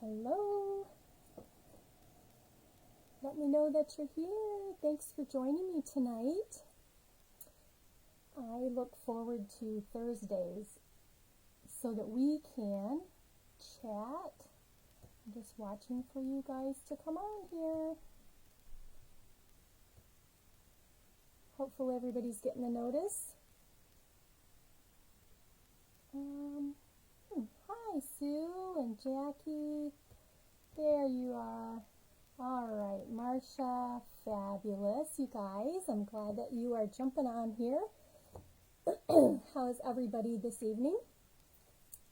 Hello. Let me know that you're here. Thanks for joining me tonight. I look forward to Thursdays so that we can chat. I'm just watching for you guys to come on here. Hopefully everybody's getting the notice. Hi, Sue and Jackie. There you are. All right, Marcia, fabulous, you guys. I'm glad that you are jumping on here. How is everybody this evening?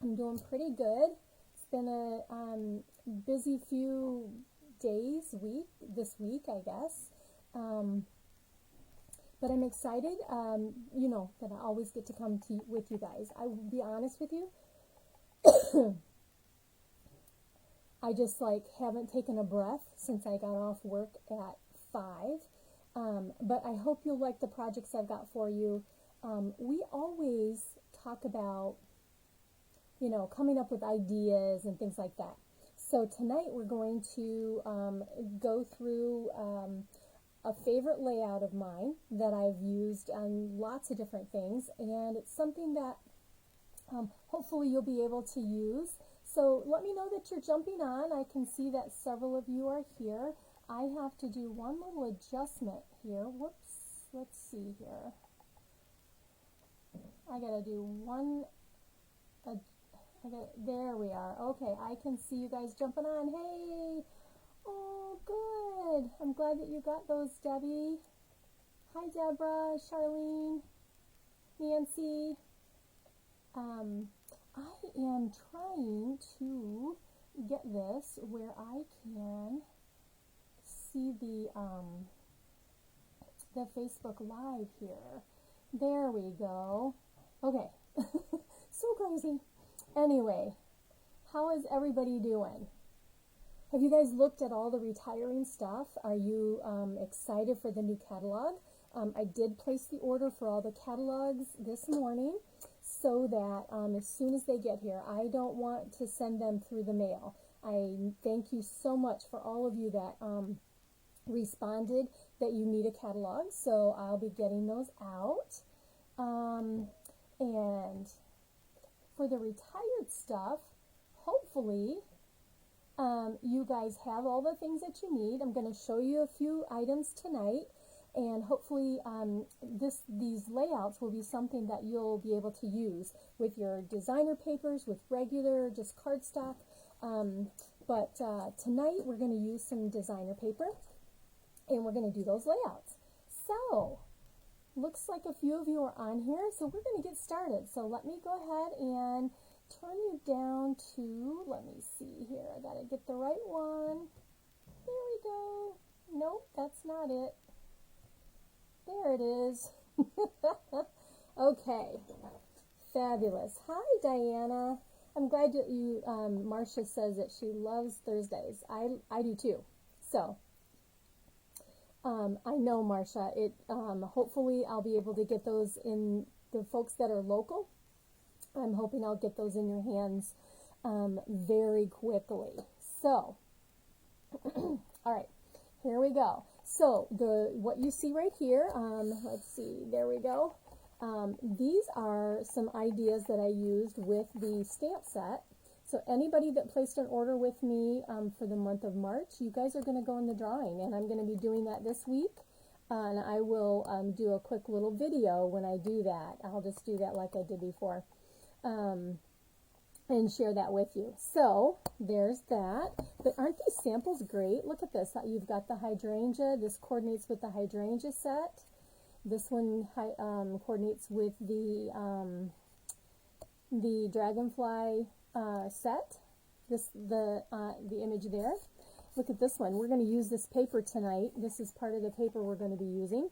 I'm doing pretty good. It's been a busy few days, this week, I guess. But I'm excited, you know, that I always get to come with you guys. I will be honest with you. I just haven't taken a breath since I got off work at 5. But I hope you'll like the projects I've got for you. We always talk about, you know, coming up with ideas and things like that. So tonight we're going to go through a favorite layout of mine that I've used on lots of different things, and it's something that hopefully you'll be able to use. So let me know that you're jumping on. I can see that several of you are here. I have to do one little adjustment here. Whoops, let's see here. I gotta do one, there we are. Okay, I can see you guys jumping on. Hey, oh good. I'm glad that you got those, Debbie. Hi, Deborah, Charlene, Nancy. I am trying to get this where I can see the Facebook Live here. There we go. Okay. So crazy. Anyway, how is everybody doing? Have you guys looked at all the retiring stuff? Are you excited for the new catalog? I did place the order for all the catalogs this morning so that as soon as they get here, I don't want to send them through the mail. I thank you so much for all of you that responded that you need a catalog, so I'll be getting those out. And for the retired stuff, hopefully you guys have all the things that you need. I'm going to show you a few items tonight, and hopefully these layouts will be something that you'll be able to use with your designer papers, with regular just cardstock. But tonight we're going to use some designer paper, and we're going to do those layouts. So looks like a few of you are on here, so we're going to get started. So let me go ahead and turn you down to, let me see here, I gotta get the right one. There we go. Nope, that's not it. There it is. Okay, fabulous. Hi, Diana. I'm glad that you, Marcia says that she loves Thursdays. I do too. So, I know, Marcia, hopefully I'll be able to get those in the folks that are local. I'm hoping I'll get those in your hands very quickly. So, all right, here we go. So what you see right here, let's see, there we go. These are some ideas that I used with the stamp set. So anybody that placed an order with me for the month of March, you guys are going to go in the drawing, and I'm going to be doing that this week. And I will do a quick little video when I do that. I'll just do that like I did before. And share that with you. So there's that. But aren't these samples great? Look at this. You've got the hydrangea. This coordinates with the hydrangea set. This one coordinates with the dragonfly set. The image there. Look at this one. We're going to use this paper tonight. This is part of the paper we're going to be using.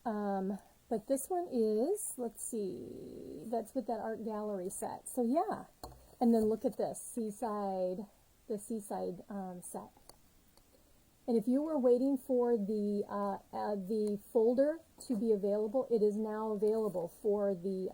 But this one is, let's see, that's with that art gallery set. So yeah, and then look at this, the seaside set. And if you were waiting for the folder to be available, it is now available for the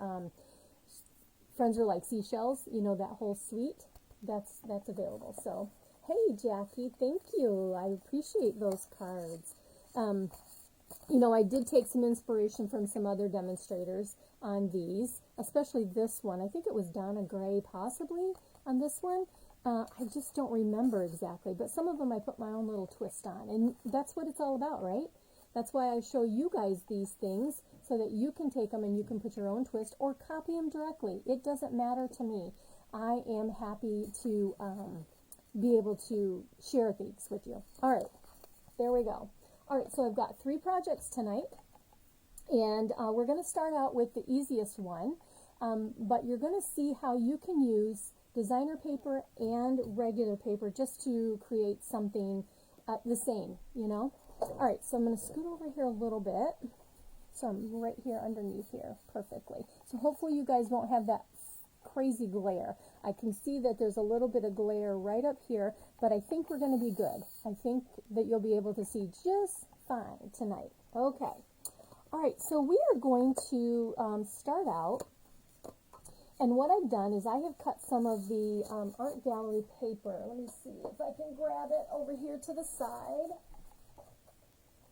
Friends Are Like Seashells. You know, that whole suite. That's available. So Hey, Jackie, thank you. I appreciate those cards. You know, I did take some inspiration from some other demonstrators on these, especially this one. I think it was Donna Gray, possibly, on this one. I just don't remember exactly, but some of them I put my own little twist on, and that's what it's all about, right? That's why I show you guys these things, so that you can take them and you can put your own twist or copy them directly. It doesn't matter to me. I am happy to be able to share these with you. All right, there we go. All right, so I've got 3 projects tonight, and we're going to start out with the easiest one, but you're going to see how you can use designer paper and regular paper just to create something the same, you know. All right, so I'm going to scoot over here a little bit. So I'm right here underneath here perfectly. So hopefully you guys won't have that crazy glare. I can see that there's a little bit of glare right up here, but I think we're going to be good. I think that you'll be able to see just fine tonight. Okay. All right, so we are going to start out, and what I've done is I have cut some of the art gallery paper. Let me see if I can grab it over here to the side.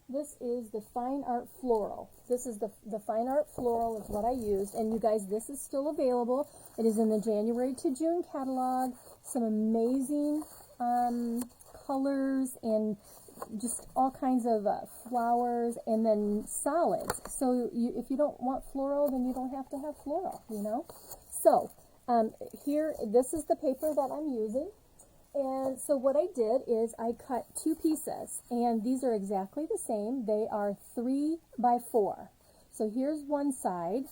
This is the Fine Art Floral. This is the Fine Art Floral is what I used. And you guys, this is still available. It is in the January to June catalog. Some amazing colors and just all kinds of flowers and then solids. So if you don't want floral, then you don't have to have floral, you know. So here, this is the paper that I'm using. And so what I did is I cut 2 pieces, and these are exactly the same. They are 3 by 4. So here's one side,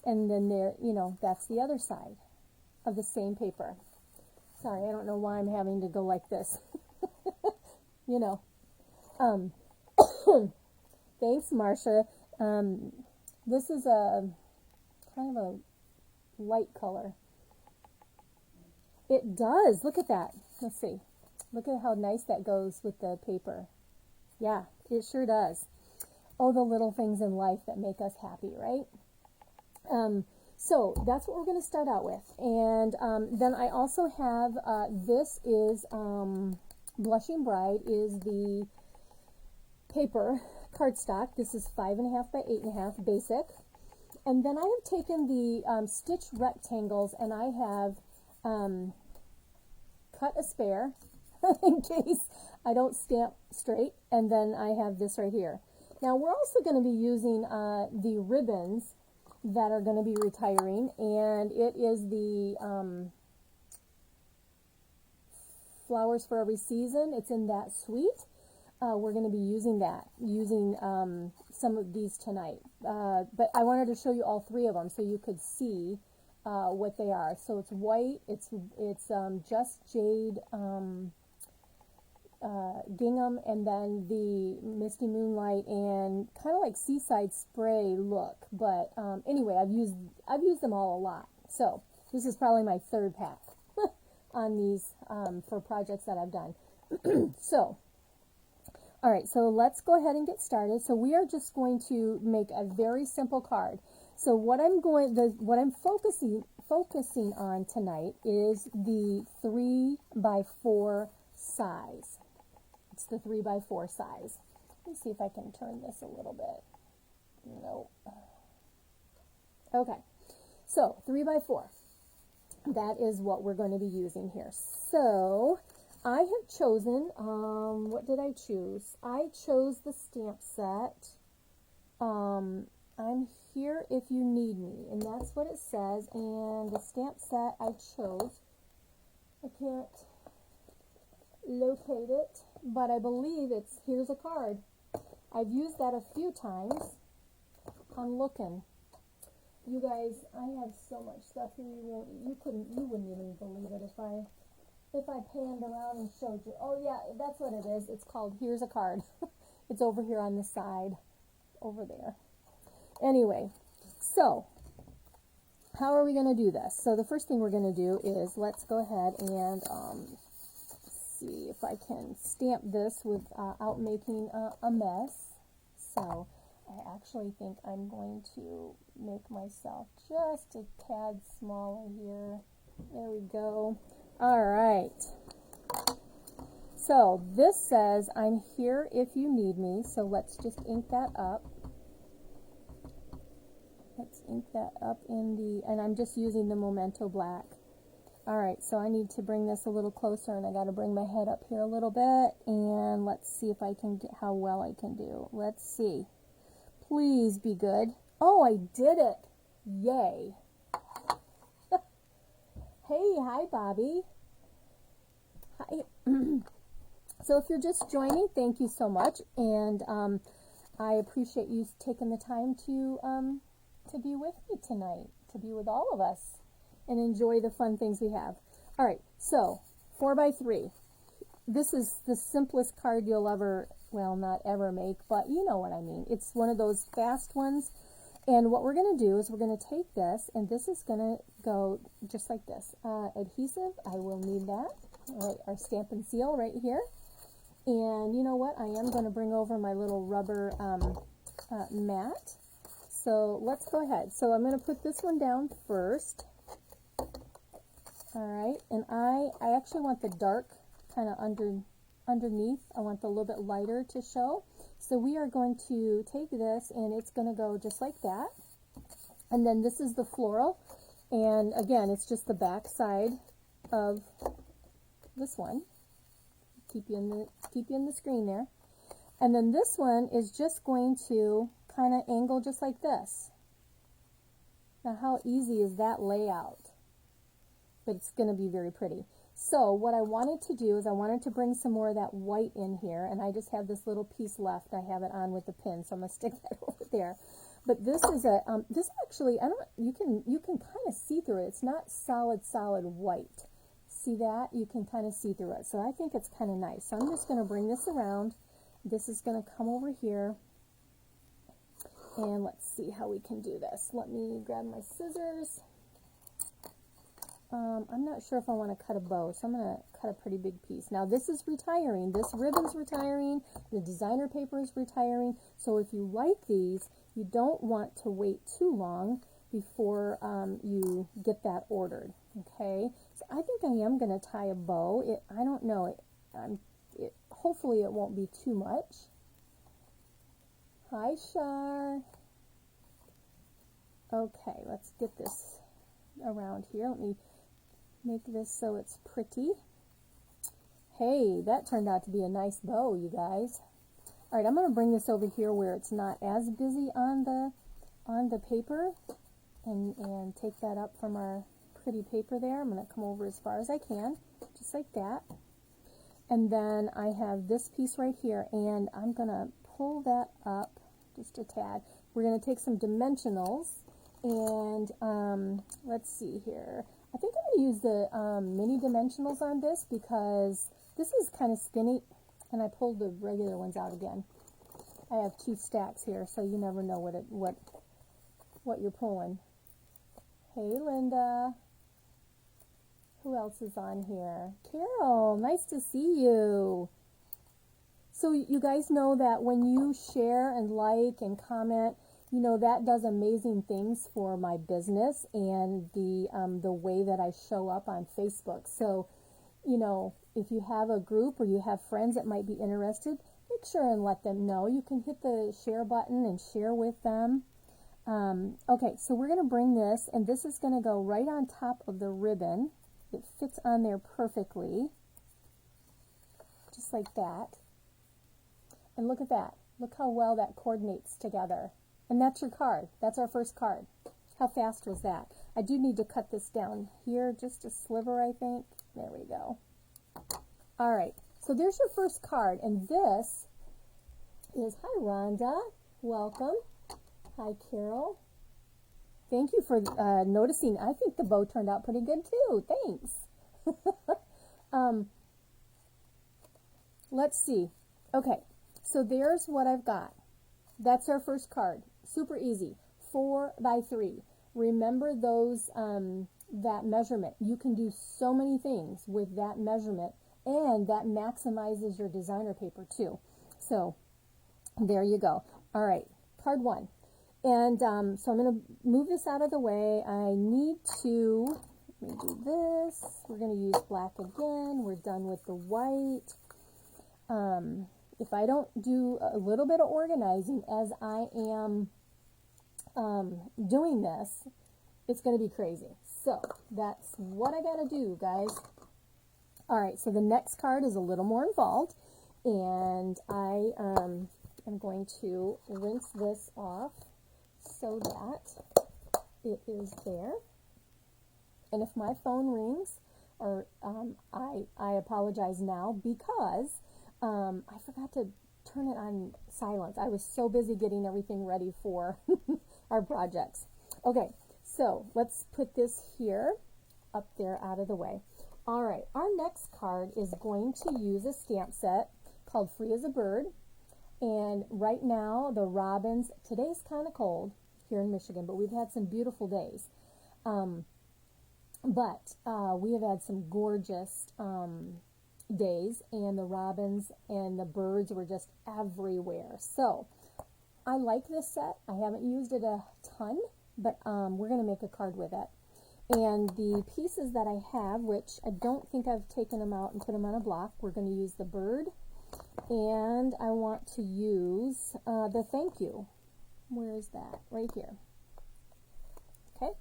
and then there, you know, that's the other side of the same paper. Sorry, I don't know why I'm having to go like this. You know. Thanks, Marcia. This is a kind of a light color. It does. Look at that. Let's see. Look at how nice that goes with the paper. Yeah, it sure does. Oh, the little things in life that make us happy, right? So that's what we're going to start out with. And then I also have, this is, Blushing Bride is the paper cardstock. This is 5.5 by 8.5 basic. And then I have taken the stitch rectangles, and I have cut a spare in case I don't stamp straight, and then I have this right here. Now we're also going to be using the ribbons that are going to be retiring, and it is the Flowers for Every Season. It's in that suite. We're going to be using some of these tonight, but I wanted to show you all 3 of them so you could see what they are. So it's white, it's Just Jade gingham, and then the Misty Moonlight and kind of like Seaside Spray look. But anyway, I've used them all a lot. So this is probably my 3rd pack on these for projects that I've done. So, all right, so let's go ahead and get started. So we are just going to make a very simple card. So what I'm focusing on tonight is the 3 by 4 size. It's the 3 by 4 size. Let me see if I can turn this a little bit. Nope. Okay. So 3 by 4. That is what we're going to be using here. So I have chosen, what did I choose? I chose the stamp set. I'm here if you need me, and that's what it says. And the stamp set I chose, I can't locate it, but I believe here's a card. I've used that a few times. I'm looking. You guys, I have so much stuff here. You wouldn't even believe it if I panned around and showed you. Oh yeah, that's what it is. It's called Here's a Card. It's over here on the side, over there. Anyway, so how are we going to do this? So the first thing we're going to do is let's go ahead and see if I can stamp this without making a mess. So I actually think I'm going to make myself just a tad smaller here. There we go. All right. So this says, I'm here if you need me. So let's just ink that up. Let's ink that up in the, and I'm just using the Memento Black. All right, so I need to bring this a little closer, and I got to bring my head up here a little bit, and let's see if I can get how well I can do. Let's see. Please be good. Oh, I did it. Yay. Hey, hi, Bobby. Hi. So if you're just joining, thank you so much, and I appreciate you taking the time to be with me tonight, to be with all of us, and enjoy the fun things we have. All right, so 4x3. This is the simplest card you'll ever, well, not ever make, but you know what I mean. It's one of those fast ones. And what we're going to do is we're going to take this, and this is going to go just like this. Adhesive, I will need that. All right, our stamp and seal right here. And you know what? I am going to bring over my little rubber mat. So let's go ahead. So I'm going to put this one down first. All right, and I actually want the dark kind of underneath. I want the little bit lighter to show. So we are going to take this, and it's going to go just like that. And then this is the floral, and again, it's just the back side of this one. Keep you in the screen there. And then this one is just going to kind of angle just like this. Now, how easy is that layout? But it's going to be very pretty. So what I wanted to do is I wanted to bring some more of that white in here, and I just have this little piece left. I have it on with the pin, so I'm going to stick that over there. But this is a this actually, I don't, you can kind of see through it. It's not solid white. See that? You can kind of see through it. So I think it's kind of nice. So I'm just going to bring this around. This is going to come over here, and let's see how we can do this. Let me grab my scissors. I'm not sure if I want to cut a bow, so I'm going to cut a pretty big piece. Now this is retiring. This ribbon's retiring. The designer paper is retiring. So if you like these, you don't want to wait too long before you get that ordered. Okay? So I think I am going to tie a bow. I don't know. Hopefully it won't be too much. Hi, Shar. Okay, let's get this around here. Let me make this so it's pretty. Hey, that turned out to be a nice bow, you guys. All right, I'm going to bring this over here where it's not as busy on the paper, and take that up from our pretty paper there. I'm going to come over as far as I can, just like that. And then I have this piece right here, and I'm going to pull that up just a tad. We're going to take some dimensionals, and let's see here. I think I'm going to use the mini dimensionals on this because this is kind of skinny, and I pulled the regular ones out again. I have two stacks here, so you never know what you're pulling. Hey, Linda. Who else is on here? Carol, nice to see you. So you guys know that when you share and like and comment, you know, that does amazing things for my business and the way that I show up on Facebook. So, you know, if you have a group or you have friends that might be interested, make sure and let them know. You can hit the share button and share with them. Okay, so we're going to bring this, and this is going to go right on top of the ribbon. It fits on there perfectly, just like that. And look at that. Look how well that coordinates together. And that's your card. That's our first card. How fast was that? I do need to cut this down here, just a sliver, I think. There we go. All right, so there's your first card, and this is, hi Rhonda, welcome. Hi Carol. Thank you for noticing. I think the bow turned out pretty good too. Thanks. Let's see. Okay, so there's what I've got. That's our first card. Super easy. 4x3. Remember those that measurement. You can do so many things with that measurement, and that maximizes your designer paper too. So there you go. All right, card one. And so I'm going to move this out of the way. I need to, let me do this. We're going to use black again. We're done with the white. if I don't do a little bit of organizing as I am doing this, it's going to be crazy. So that's what I got to do, guys. All right, so the next card is a little more involved, and I am going to rinse this off so that it is there. And if my phone rings, or I apologize now because I forgot to turn it on silence. I was so busy getting everything ready for our projects. Okay, so let's put this here, up there, out of the way. All right, our next card is going to use a stamp set called Free as a Bird. And right now, the robins, today's kind of cold here in Michigan, but we've had some beautiful days. But we have had some gorgeous days, and the robins and the birds were just everywhere. So I like this set. I haven't used it a ton, but we're going to make a card with it. And the pieces that I have, which I don't think I've taken them out and put them on a block, we're going to use the bird, and I want to use the thank you. Where is that? Right here. Okay.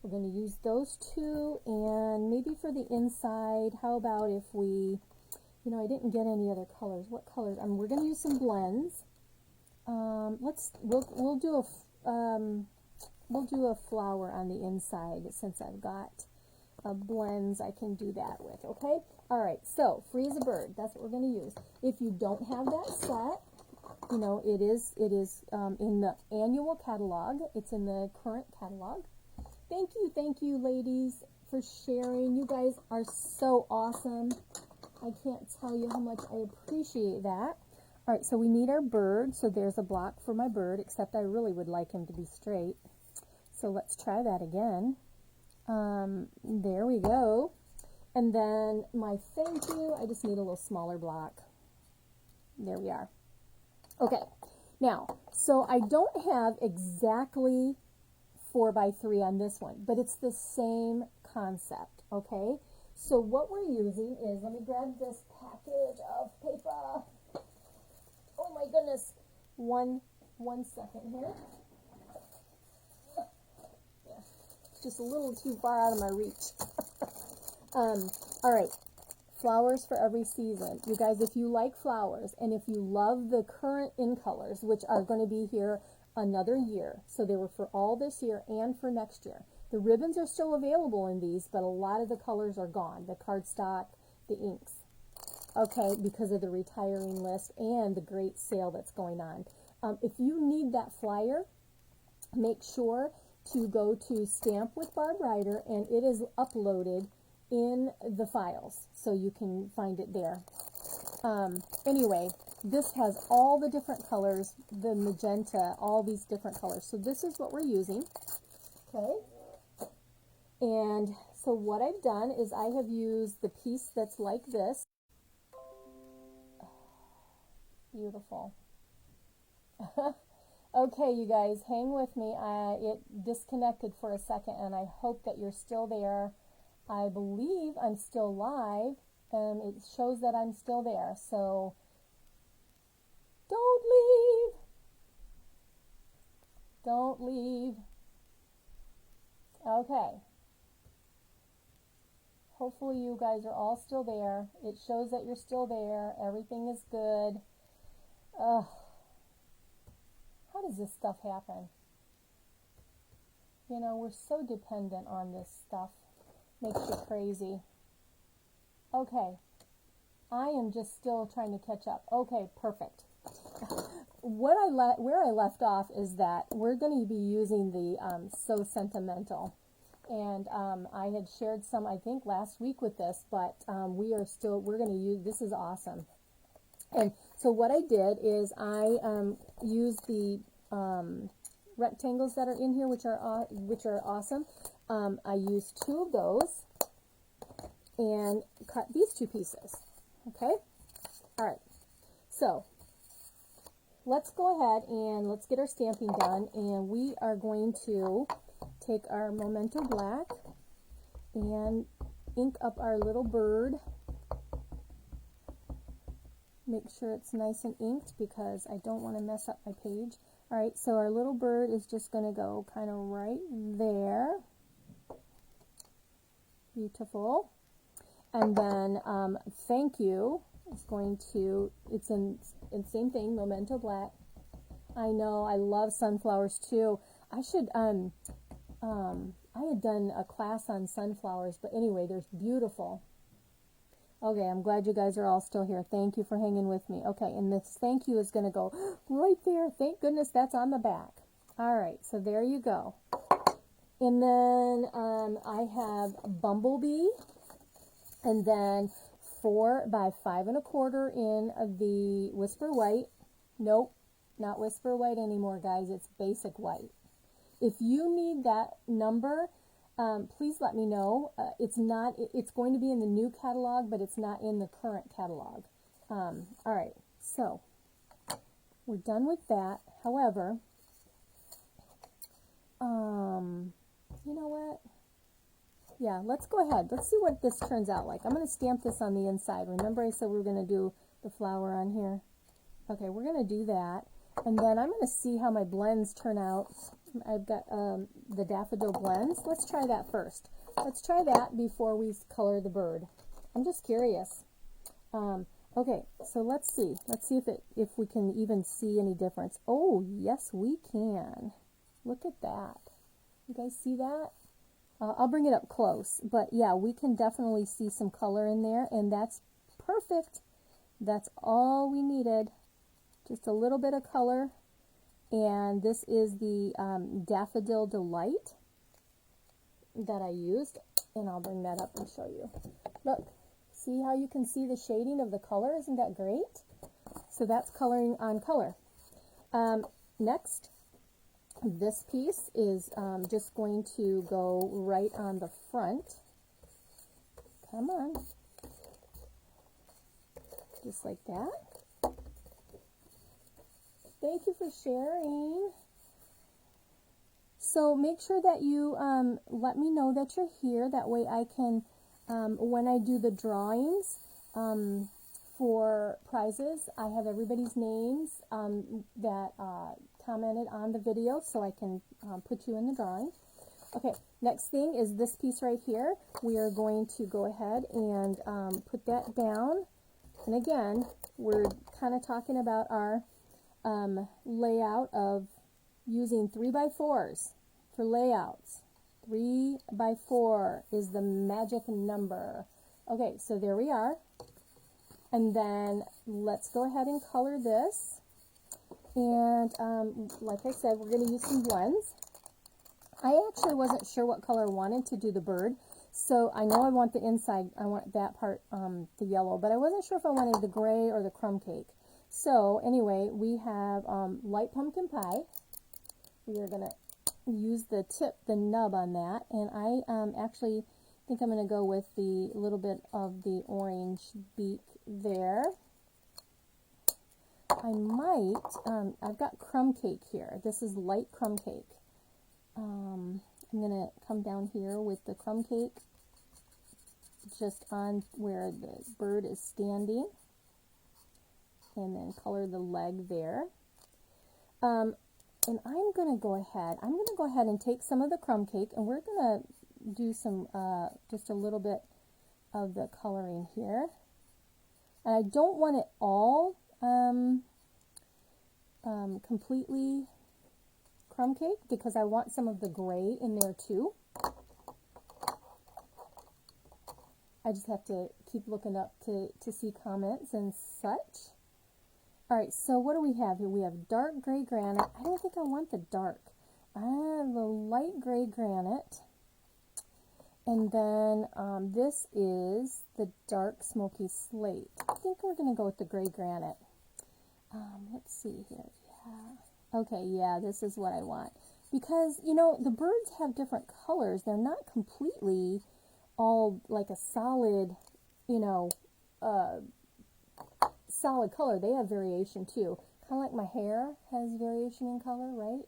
We're going to use those two, and maybe for the inside, how about if we, I didn't get any other colors. What colors? We're going to use some blends. We'll do a flower on the inside since I've got blends I can do that with. Okay. All right. So Free as a Bird. That's what we're going to use. If you don't have that set, it is in the annual catalog. It's in the current catalog. Thank you, ladies, for sharing. You guys are so awesome. I can't tell you how much I appreciate that. All right, so we need our bird. So there's a block for my bird, except I really would like him to be straight. So let's try that again. There we go. And then my thank you, I just need a little smaller block. There we are. Okay, now, so I don't have exactly 4x3 on this one, but it's the same concept, okay? So what we're using is, let me grab this package of paper. Oh my goodness. One second here. Yeah, it's just a little too far out of my reach. All right. Flowers for every season. You guys, if you like flowers, and if you love the current in colors, which are going to be here another year, so they were for all this year and for next year. The ribbons are still available in these, but a lot of the colors are gone. The cardstock, the inks. Okay, because of the retiring list and the great sale that's going on. If you need that flyer, make sure to go to Stamp with Barb Ryder, and it is uploaded in the files, so you can find it there. Anyway, this has all the different colors, the magenta, all these different colors. So this is what we're using, okay? And so what I've done is I have used the piece that's like this. Beautiful. Okay, you guys, hang with me. It disconnected for a second, and I hope that you're still there. I believe I'm still live, and it shows that I'm still there. So don't leave. Don't leave. Okay. Hopefully you guys are all still there. It shows that you're still there. Everything is good. Ugh. How does this stuff happen? We're so dependent on this stuff. Makes you crazy. Okay. I am just still trying to catch up. Okay, perfect. Where I left off is that we're going to be using the So Sentimental. And I had shared some, I think, last week with this, but we're going to use, this is awesome. And so what I did is I used the rectangles that are in here, which are awesome. I used 2 of those and cut these 2 pieces. Okay? All right. So let's go ahead and let's get our stamping done. And we are going to take our Memento Black and ink up our little bird. make sure it's nice and inked because I don't want to mess up my page. All right, so our little bird is just going to go kind of right there. Beautiful. And then thank you is going to, it's in same thing, Memento Black. I know, I love sunflowers too. I should, I had done a class on sunflowers, but anyway, they're beautiful. Okay, I'm glad you guys are all still here. Thank you for hanging with me. Okay, and this thank you is going to go right there. Thank goodness that's on the back. All right, so there you go. And then I have Bumblebee, and then 4 by 5 1/4 in the Whisper White. Nope, not Whisper White anymore, guys. It's Basic White. If you need that number, please let me know. It's going to be in the new catalog, but it's not in the current catalog. All right, so we're done with that. However, you know what? Yeah, let's go ahead. Let's see what this turns out like. I'm going to stamp this on the inside. Remember I said we were going to do the flower on here? Okay, we're going to do that. And then I'm going to see how my blends turn out. I've got the daffodil blends. Let's try that first. Let's try that before we color the bird. I'm just curious. Okay, so let's see. Let's see if we can even see any difference. Oh, yes, we can. Look at that. You guys see that? I'll bring it up close. But yeah, we can definitely see some color in there, and that's perfect. That's all we needed. Just a little bit of color. And this is the Daffodil Delight that I used. And I'll bring that up and show you. Look, see how you can see the shading of the color? Isn't that great? So that's coloring on color. Next, this piece is just going to go right on the front. Come on. Just like that. Thank you for sharing. So make sure that you let me know that you're here. That way I can, when I do the drawings for prizes, I have everybody's names that commented on the video, so I can put you in the drawing. Okay, next thing is this piece right here. We are going to go ahead and put that down. And again, we're kind of talking about our layout of using 3x4s for layouts. 3x4 is the magic number. Okay, so there we are. And then let's go ahead and color this. And like I said, we're going to use some blends. I actually wasn't sure what color I wanted to do the bird. So I know I want the inside, I want that part, the yellow, but I wasn't sure if I wanted the gray or the crumb cake. So anyway, we have light pumpkin pie. We are going to use the nub on that. And I actually think I'm going to go with the little bit of the orange beak there. I might, I've got crumb cake here. This is light crumb cake. I'm going to come down here with the crumb cake just on where the bird is standing. And then color the leg there. And I'm going to go ahead and take some of the crumb cake, and we're going to do some, just a little bit of the coloring here. And I don't want it all completely crumb cake because I want some of the gray in there too. I just have to keep looking up to see comments and such. Alright, so what do we have here? We have dark gray granite. I don't think I want the dark. I have the light gray granite. And then this is the dark smoky slate. I think we're going to go with the gray granite. Let's see here. Yeah. Okay, yeah, this is what I want. Because, you know, the birds have different colors. They're not completely all like a solid, you know, solid color. They have variation too. Kind of like my hair has variation in color, right?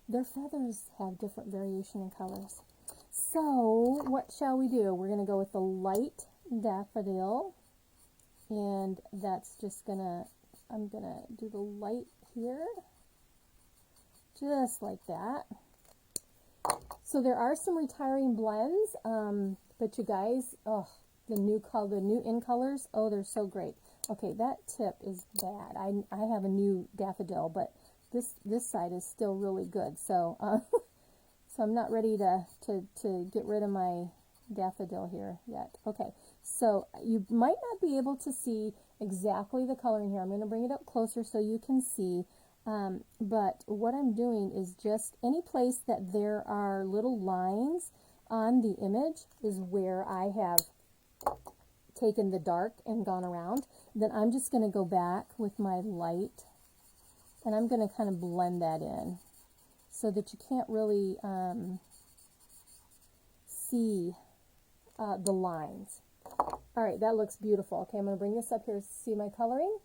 Their feathers have different variation in colors. So, what shall we do? We're going to go with the light daffodil. And that's just gonna, I'm gonna do the light here, just like that. So there are some retiring blends, but you guys, oh, the new color, the new in colors, oh, they're so great. Okay, that tip is bad. I have a new daffodil, but this side is still really good. So so I'm not ready to get rid of my daffodil here yet. Okay, so you might not be able to see exactly the coloring here. I'm going to bring it up closer so you can see. But what I'm doing is just any place that there are little lines on the image is where I have taken the dark and gone around. Then I'm just going to go back with my light and I'm going to kind of blend that in so that you can't really see the lines. All right, that looks beautiful. Okay, I'm going to bring this up here to see my coloring.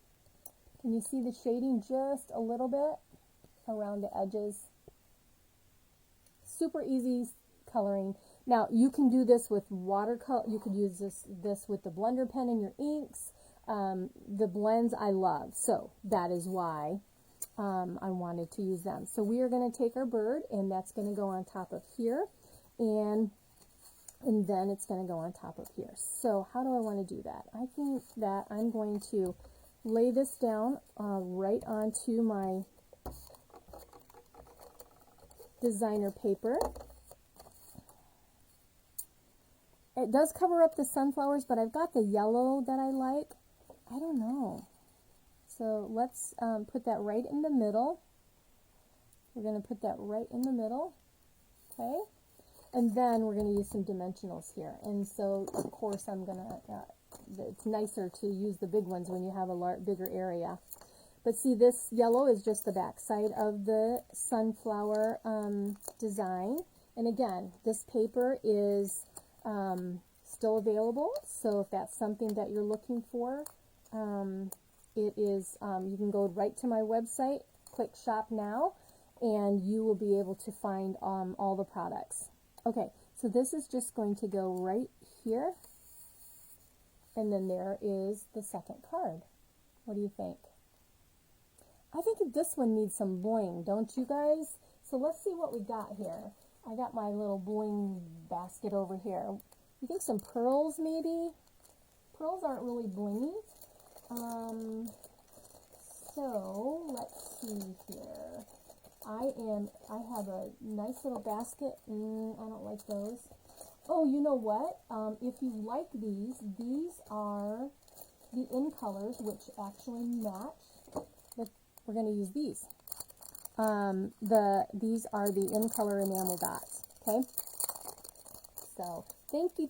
Can you see the shading just a little bit around the edges? Super easy coloring. Now, you can do this with watercolor. You could use this with the blender pen in your inks. The blends I love, so that is why I wanted to use them. So we are going to take our bird, and that's going to go on top of here, and then it's going to go on top of here. So how do I want to do that? I think that I'm going to lay this down right onto my designer paper. It does cover up the sunflowers, but I've got the yellow that I like. I don't know. So let's put that right in the middle. We're going to put that right in the middle. Okay. And then we're going to use some dimensionals here. And so, of course, I'm going to, it's nicer to use the big ones when you have a bigger area. But see, this yellow is just the back side of the sunflower design. And again, this paper is still available. So if that's something that you're looking for, it is, you can go right to my website, click shop now, and you will be able to find all the products. Okay, so this is just going to go right here. And then there is the second card. What do you think? I think this one needs some bling, don't you guys? So let's see what we got here. I got my little bling basket over here. You think some pearls maybe? Pearls aren't really blingy. So let's see here. I have a nice little basket. I don't like those. Oh, you know what? If you like these are the in colors, which actually match. We're going to use these. These are the in color enamel dots. Okay. So thank you.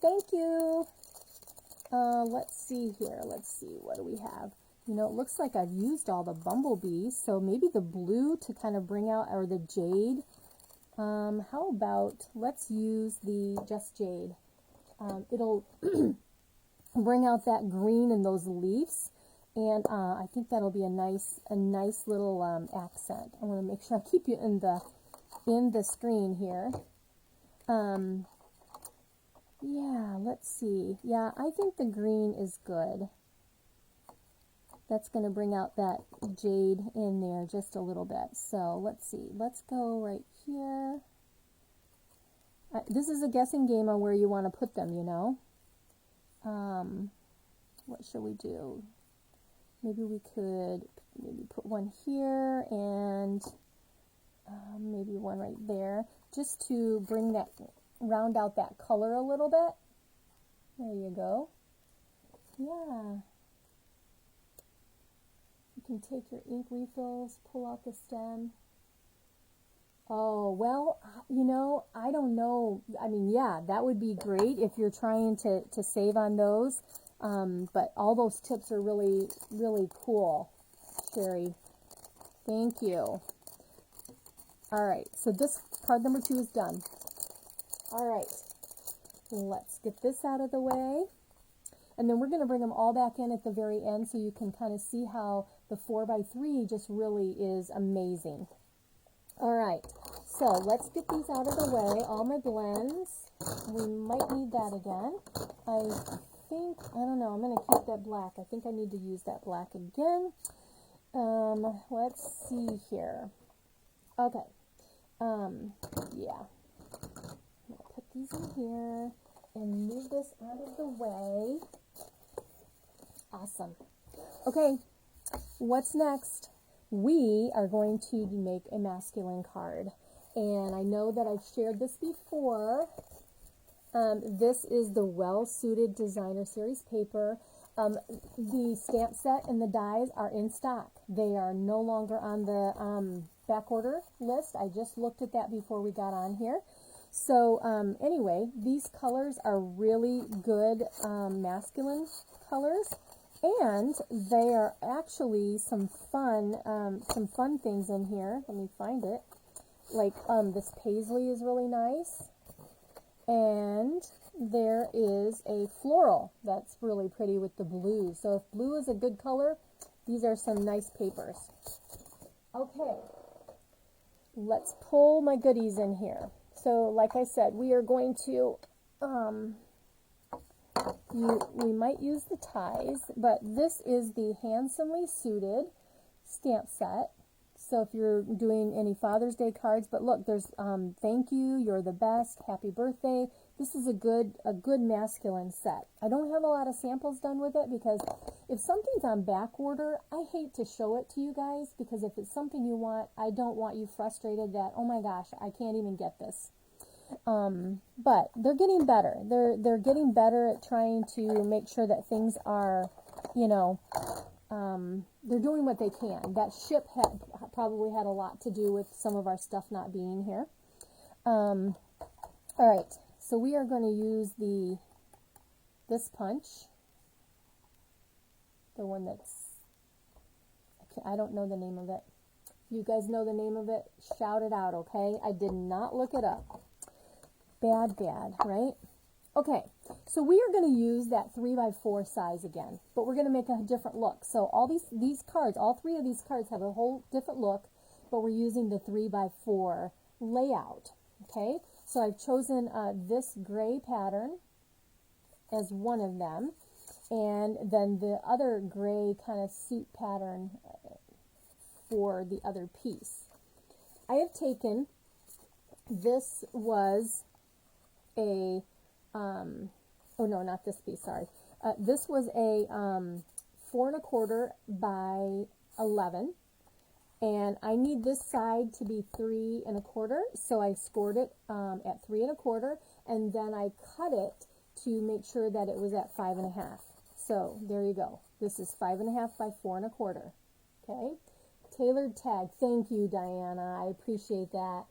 Let's see here. Let's see. What do we have? You know, it looks like I've used all the bumblebees, so maybe the blue to kind of bring out, or the jade. How about, let's use the Just Jade. It'll bring out that green and those leaves, and I think that'll be a nice little accent. I want to make sure I keep you in the screen here. Yeah, let's see. Yeah, I think the green is good. That's going to bring out that jade in there just a little bit. So let's see. Let's go right here. This is a guessing game on where you want to put them, you know. What should we do? Maybe we could put one here and maybe one right there, just to bring that, round out that color a little bit. There you go. Yeah. You can take your ink refills, pull out the stem. Oh, well, you know, I don't know. I mean, yeah, that would be great if you're trying to save on those. But all those tips are really, really cool, Sherry. Thank you. All right, so this card number 2 is done. All right, let's get this out of the way. And then we're going to bring them all back in at the very end so you can kind of see how the 4x3 just really is amazing. All right, so let's get these out of the way. All my blends. We might need that again. I think, I don't know, I'm going to keep that black. I think I need to use that black again. Let's see here. Okay. Yeah. I'm going to put these in here and move this out of the way. Awesome. Okay, what's next? We are going to make a masculine card. And I know that I've shared this before. This is the Well Suited Designer Series paper. The stamp set and the dies are in stock. They are no longer on the back order list. I just looked at that before we got on here. So anyway, these colors are really good masculine colors, and they are actually some fun things in here. Let me find it. Like this paisley is really nice. And there is a floral that's really pretty with the blue. So if blue is a good color, these are some nice papers. Okay, let's pull my goodies in here. So like I said, we are going to, we might use the ties, but this is the Handsomely Suited stamp set. So if you're doing any Father's Day cards, but look, there's thank you, you're the best, happy birthday. This is a good masculine set. I don't have a lot of samples done with it because if something's on back order, I hate to show it to you guys because if it's something you want, I don't want you frustrated that, oh my gosh, I can't even get this. But they're getting better. They're getting better at trying to make sure that things are, you know, they're doing what they can. That ship probably had a lot to do with some of our stuff not being here. All right, so we are going to use this punch, the one that's, I don't know the name of it. If you guys know the name of it, shout it out, okay? I did not look it up. Bad, right? Okay, so we are going to use that 3x4 size again, but we're going to make a different look. So all these cards, all three of these cards have a whole different look, but we're using the 3x4 layout, okay? So I've chosen this gray pattern as one of them, and then the other gray kind of suit pattern for the other piece. I have taken, this was a oh no, not this piece, sorry. This was a 4 1/4 by 11, and I need this side to be 3 1/4, so I scored it at 3 1/4, and then I cut it to make sure that it was at 5 1/2. So there you go. This is 5 1/2 by 4 1/4. Okay, tailored tag. Thank you, Diana. I appreciate that.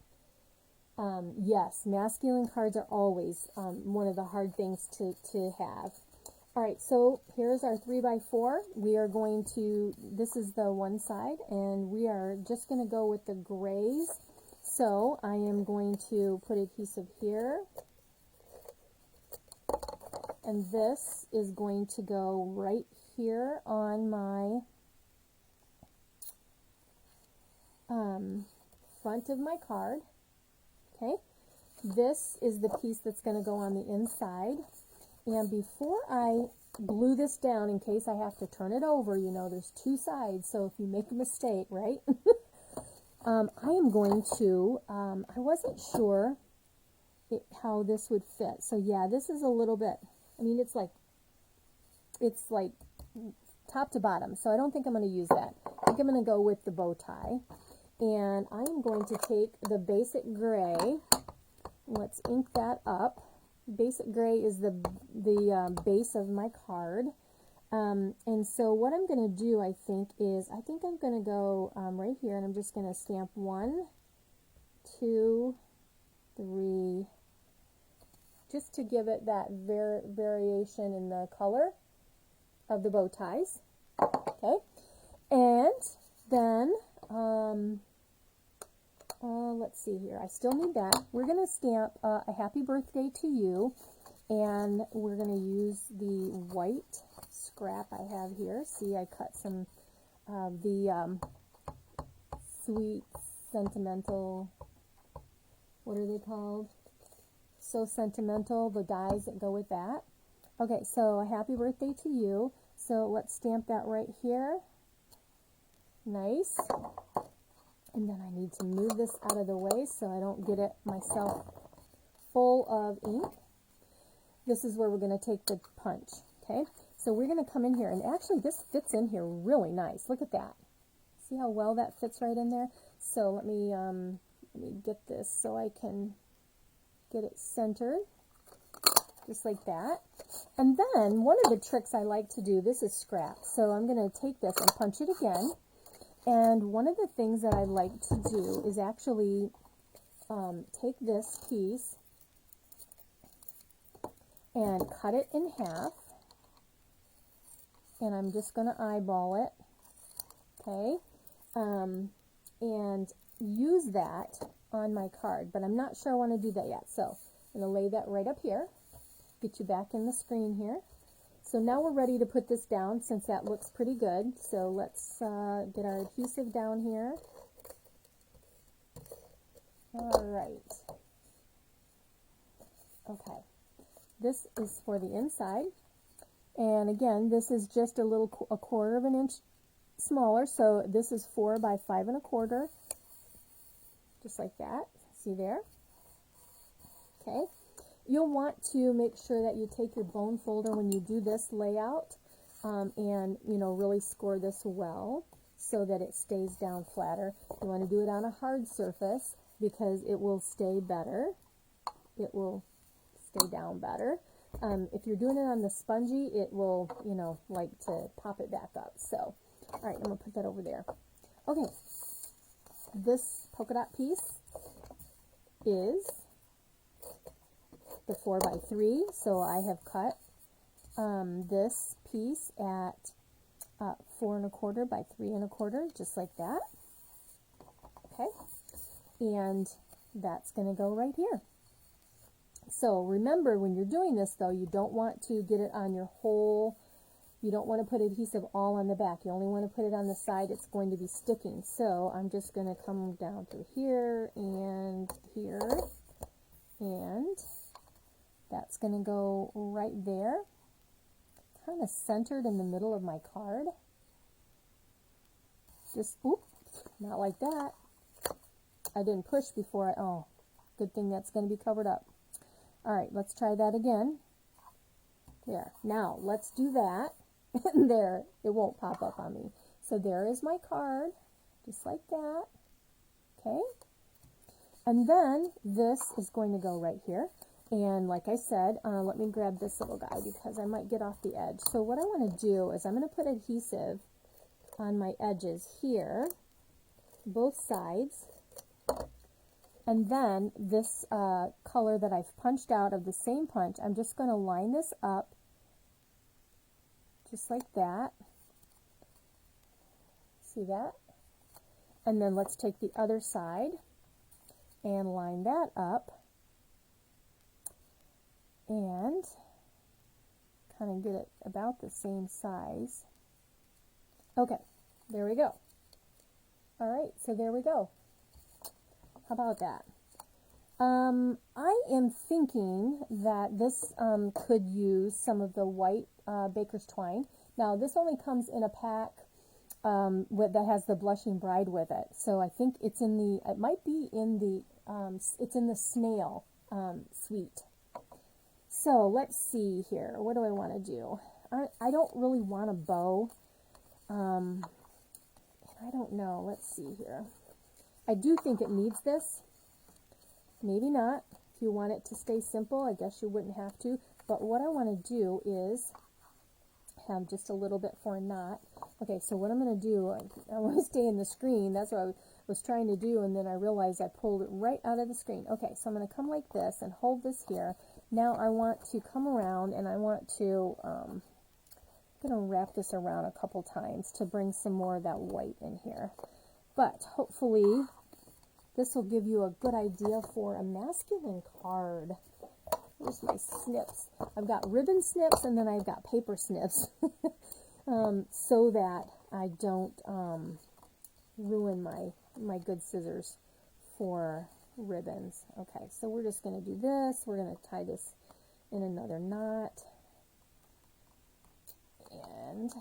Yes, masculine cards are always one of the hard things to have. All right, so here's our 3x4. We are going to, this is the one side, and we are just going to go with the grays. So I am going to put adhesive here, and this is going to go right here on my front of my card. Okay, this is the piece that's going to go on the inside, and before I glue this down, in case I have to turn it over, you know, there's two sides, so if you make a mistake, right, I am going to, I wasn't sure how this would fit, so yeah, this is a little bit, I mean, it's like top to bottom, so I don't think I'm going to use that. I think I'm going to go with the bow tie. And I am going to take the basic gray. Let's ink that up. Basic gray is the base of my card. And so what I'm going to do, I think I'm going to go right here, and I'm just going to stamp 1, 2, 3, just to give it that variation in the color of the bow ties. Okay, and then let's see here. I still need that. We're going to stamp a happy birthday to you, and we're going to use the white scrap I have here. See, I cut some of the sweet, sentimental, what are they called? So Sentimental, the dies that go with that. Okay, so happy birthday to you. So let's stamp that right here. Nice. And then I need to move this out of the way so I don't get it myself full of ink. This is where we're going to take the punch. Okay, so we're going to come in here, and actually this fits in here really nice. Look at that. See how well that fits right in there? So let me get this so I can get it centered, just like that. And then one of the tricks I like to do, this is scrap. So I'm going to take this and punch it again. And one of the things that I like to do is actually take this piece and cut it in half. And I'm just going to eyeball it. Okay. And use that on my card, but I'm not sure I want to do that yet. So I'm going to lay that right up here, get you back in the screen here. So now we're ready to put this down since that looks pretty good. So let's get our adhesive down here. All right. Okay. This is for the inside. And again, this is just a quarter of an inch smaller. So this is 4 by 5 1/4. Just like that. See there? Okay. You'll want to make sure that you take your bone folder when you do this layout and, you know, really score this well so that it stays down flatter. You want to do it on a hard surface because it will stay better. It will stay down better. If you're doing it on the spongy, it will, you know, like to pop it back up. So, all right, I'm going to put that over there. Okay, this polka dot piece is the 4 by 3, so I have cut this piece at 4 1/4 by 3 1/4, just like that. Okay, and that's going to go right here. So remember, when you're doing this, though, you don't want to get it on your whole, you don't want to put adhesive all on the back. You only want to put it on the side. It's going to be sticking. So I'm just going to come down through here, and that's going to go right there, kind of centered in the middle of my card. Just, oop, not like that. I didn't push before oh, good thing that's going to be covered up. All right, let's try that again. There. Now, let's do that. And there, it won't pop up on me. So there is my card, just like that. Okay. And then this is going to go right here. And like I said, let me grab this little guy because I might get off the edge. So what I want to do is I'm going to put adhesive on my edges here, both sides. And then this color that I've punched out of the same punch, I'm just going to line this up just like that. See that? And then let's take the other side and line that up and kind of get it about the same size. Okay, there we go. All right, so there we go. How about that? I am thinking that this could use some of the white baker's twine. Now, this only comes in a pack that has the Blushing Bride with it. So I think it's in the, it might be in the, it's in the snail suite. So let's see here. What do I want to do? I don't really want a bow. I don't know. Let's see here. I do think it needs this. Maybe not. If you want it to stay simple, I guess you wouldn't have to. But what I want to do is have just a little bit for a knot. Okay, so what I'm going to do, I want to stay in the screen. That's what I was trying to do, and then I realized I pulled it right out of the screen. Okay, so I'm going to come like this and hold this here. Now I want to come around, and I want to, I'm going to wrap this around a couple times to bring some more of that white in here. But hopefully this will give you a good idea for a masculine card. Here's my snips. I've got ribbon snips and then I've got paper snips so that I don't ruin my good scissors for ribbons. Okay, so we're just going to do this. We're going to tie this in another knot. And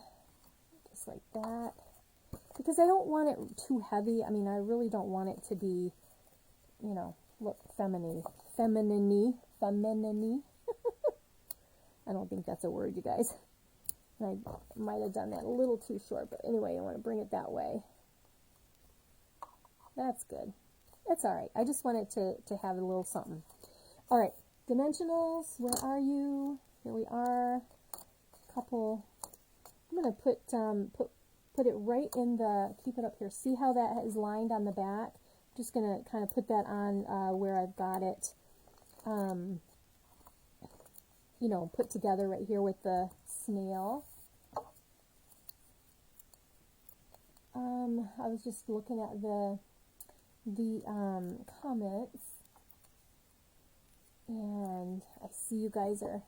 just like that. Because I don't want it too heavy. I mean, I really don't want it to be, you know, look feminine. Feminine. I don't think that's a word, you guys. And I might have done that a little too short, but anyway, I want to bring it that way. That's good. That's all right. I just want it to have a little something. All right, dimensionals, where are you? Here we are. Couple. I'm going to put it right in the, keep it up here. See how that is lined on the back? I'm just going to kind of put that on where I've got it, you know, put together right here with the snail. I was just looking at the comments, and I see you guys are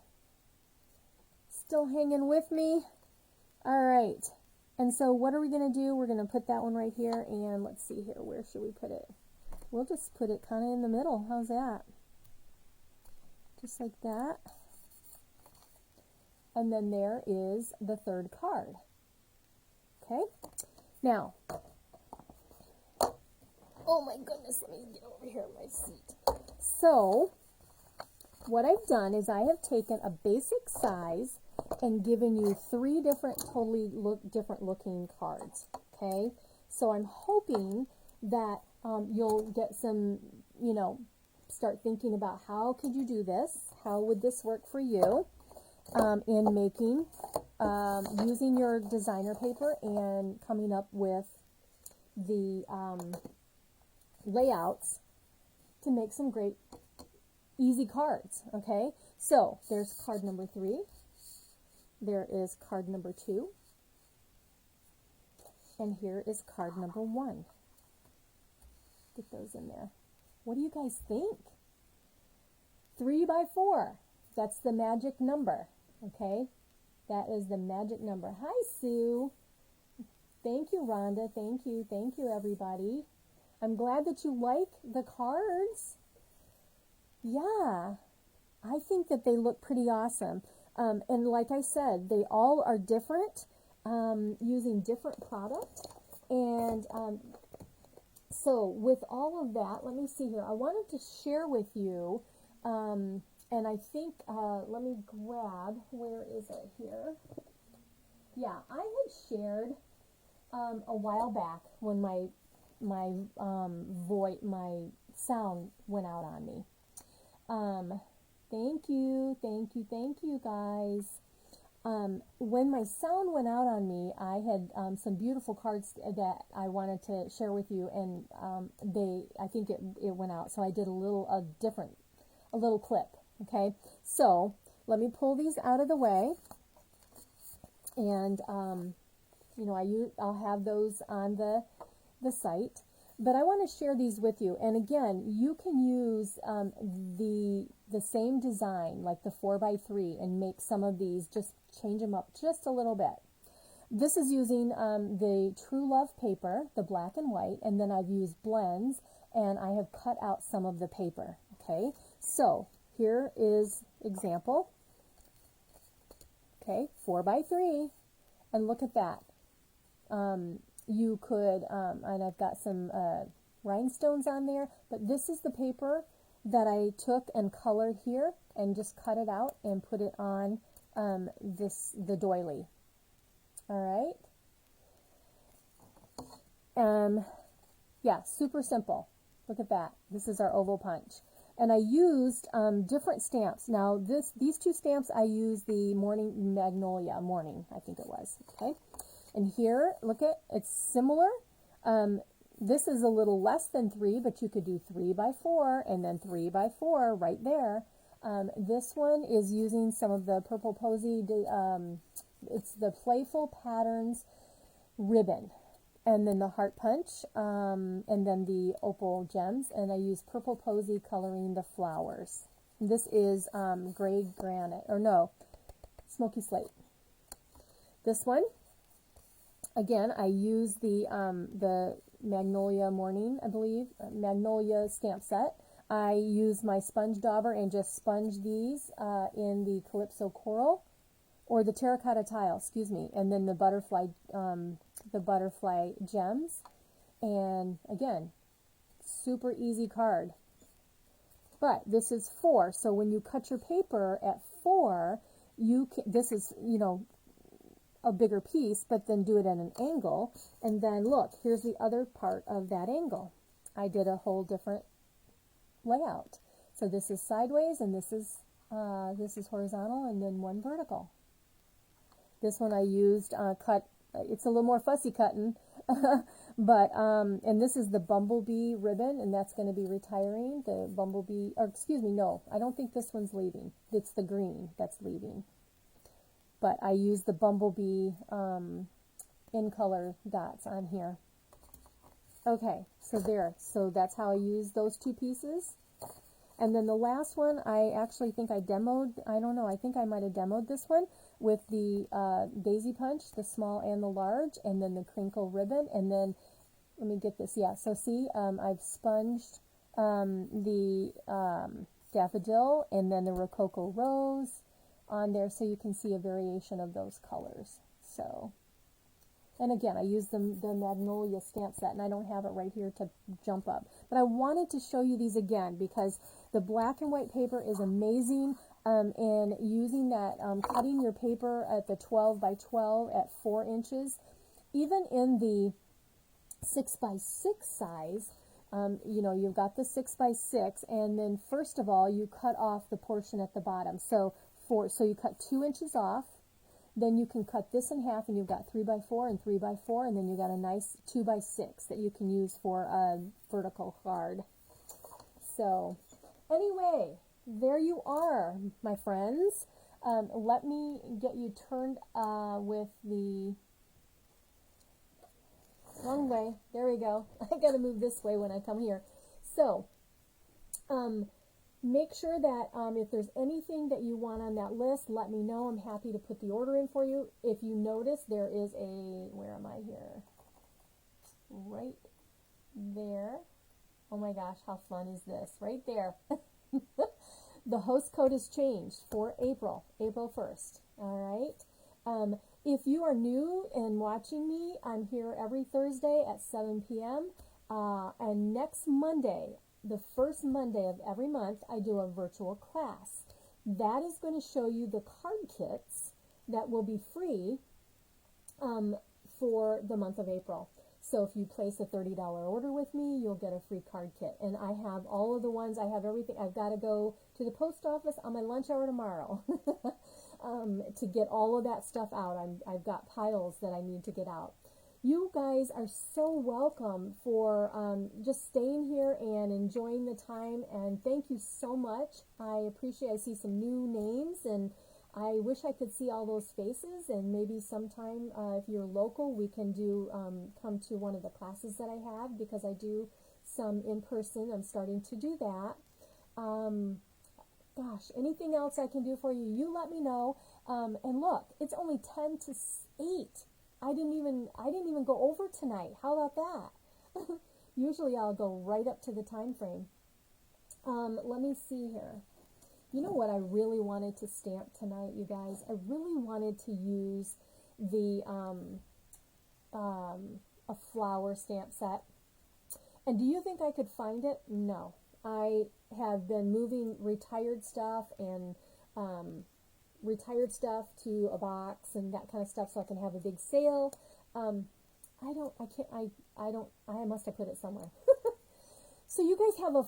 still hanging with me. All right, and so what are we going to do? We're going to put that one right here, and let's see here, where should we put it? We'll just put it kind of in the middle. How's that? Just like that. And then there is the third card. Okay, now, oh my goodness, let me get over here in my seat. So, what I've done is I have taken a basic size and given you 3 different, totally different looking cards. Okay, so I'm hoping that you'll get some, you know, start thinking about how could you do this? How would this work for you in making, using your designer paper and coming up with the layouts to make some great easy cards. Okay, so there's card number 3, there is card number 2, and here is card number 1. Get those in there. What do you guys think? 3 by 4, that's the magic number. Okay, that is the magic number. Hi, Sue. Thank you, Rhonda. Thank you, everybody. I'm glad that you like the cards. Yeah, I think that they look pretty awesome. And like I said, they all are different, using different product. And so with all of that, let me see here. I wanted to share with you, and I think, let me grab, where is it here? Yeah, I had shared a while back when my sound went out on me. Thank you guys. When my sound went out on me, I had some beautiful cards that I wanted to share with you, and I think it went out, so I did a little clip. Okay, so let me pull these out of the way, and you know, I'll have those on the site. But I want to share these with you. And again, you can use the same design, like the 4x3, and make some of these, just change them up just a little bit. This is using the True Love paper, the black and white, and then I've used blends, and I have cut out some of the paper. Okay, so here is example. Okay, 4x3, and look at that. You could, and I've got some rhinestones on there, but this is the paper that I took and colored here and just cut it out and put it on the doily. All right. Yeah, super simple. Look at that. This is our oval punch. And I used different stamps. Now, these 2 stamps, I used the Magnolia Morning, I think it was. Okay. And here, look at, it's similar. This is a little less than 3, but you could do 3 by 4 and then 3 by 4 right there. This one is using some of the Purple Posy, it's the Playful Patterns ribbon. And then the heart punch, and then the opal gems. And I use Purple Posy coloring the flowers. This is gray granite, or no, smoky slate. This one, again, I use the Magnolia Morning, I believe, Magnolia stamp set. I use my sponge dauber and just sponge these in the Calypso Coral. or the terracotta tile, excuse me, and then the butterfly gems. And again, super easy card. But this is 4, so when you cut your paper at 4, you can, this is, you know, a bigger piece, but then do it at an angle. And then look, here's the other part of that angle. I did a whole different layout. So this is sideways, and this is horizontal, and then one vertical. This one I used cut. It's a little more fussy cutting, but and this is the bumblebee ribbon, and that's going to be retiring. The bumblebee, or excuse me, no, I don't think this one's leaving. It's the green that's leaving. But I used the bumblebee in color dots on here. Okay, so there. So that's how I use those 2 pieces. And then the last one, I actually think I demoed, I don't know, I think I might have demoed this one with the daisy punch, the small and the large, and then the crinkle ribbon. And then, let me get this, yeah, so see, I've sponged the daffodil and then the rococo rose on there, so you can see a variation of those colors. So, and again, I use the Magnolia stamp set, and I don't have it right here to jump up. But I wanted to show you these again because the black and white paper is amazing. And using that, cutting your paper at the 12 by 12 at 4 inches, even in the 6 by 6 size, you know, you've got the 6 by 6, and then first of all, you cut off the portion at the bottom. So you cut 2 inches off. Then you can cut this in half, and you've got 3 by 4 and 3 by 4, and then you've got a nice 2 by 6 that you can use for a vertical card. So, anyway, there you are, my friends. Let me get you turned with the wrong way. There we go. I got to move this way when I come here. So, make sure that if there's anything that you want on that list, let me know. I'm happy to put the order in for you. If you notice, there is a, where am I here? Right there. Oh my gosh, how fun is this? Right there. The host code has changed for April 1st. All right. If you are new and watching me, I'm here every Thursday at 7 p.m. And next Monday, the first Monday of every month, I do a virtual class. That is going to show you the card kits that will be free for the month of April. So if you place a $30 order with me, you'll get a free card kit. And I have all of the ones, I have everything. I've got to go to the post office on my lunch hour tomorrow to get all of that stuff out. I've got piles that I need to get out. You guys are so welcome for just staying here and enjoying the time, and thank you so much. I appreciate, I see some new names, and I wish I could see all those faces, and maybe sometime if you're local, we can do come to one of the classes that I have, because I do some in person. I'm starting to do that. Gosh, anything else I can do for you, you let me know. And look, it's only 10 to 8. I didn't even go over tonight. How about that? Usually I'll go right up to the time frame. Let me see here. You know what I really wanted to stamp tonight, you guys? I really wanted to use the a flower stamp set. And do you think I could find it? No. I have been moving retired stuff and to a box and that kind of stuff so I can have a big sale. I must have put it somewhere. So you guys have a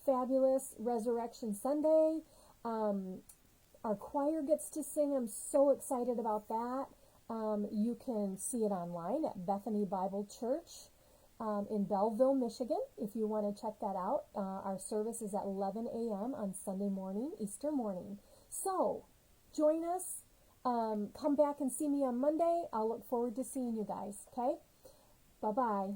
fabulous Resurrection Sunday. Our choir gets to sing. I'm so excited about that. You can see it online at Bethany Bible Church in Belleville, Michigan, if you want to check that out. Our service is at 11 a.m. on Sunday morning, Easter morning. So, join us. Come back and see me on Monday. I'll look forward to seeing you guys, okay? Bye-bye.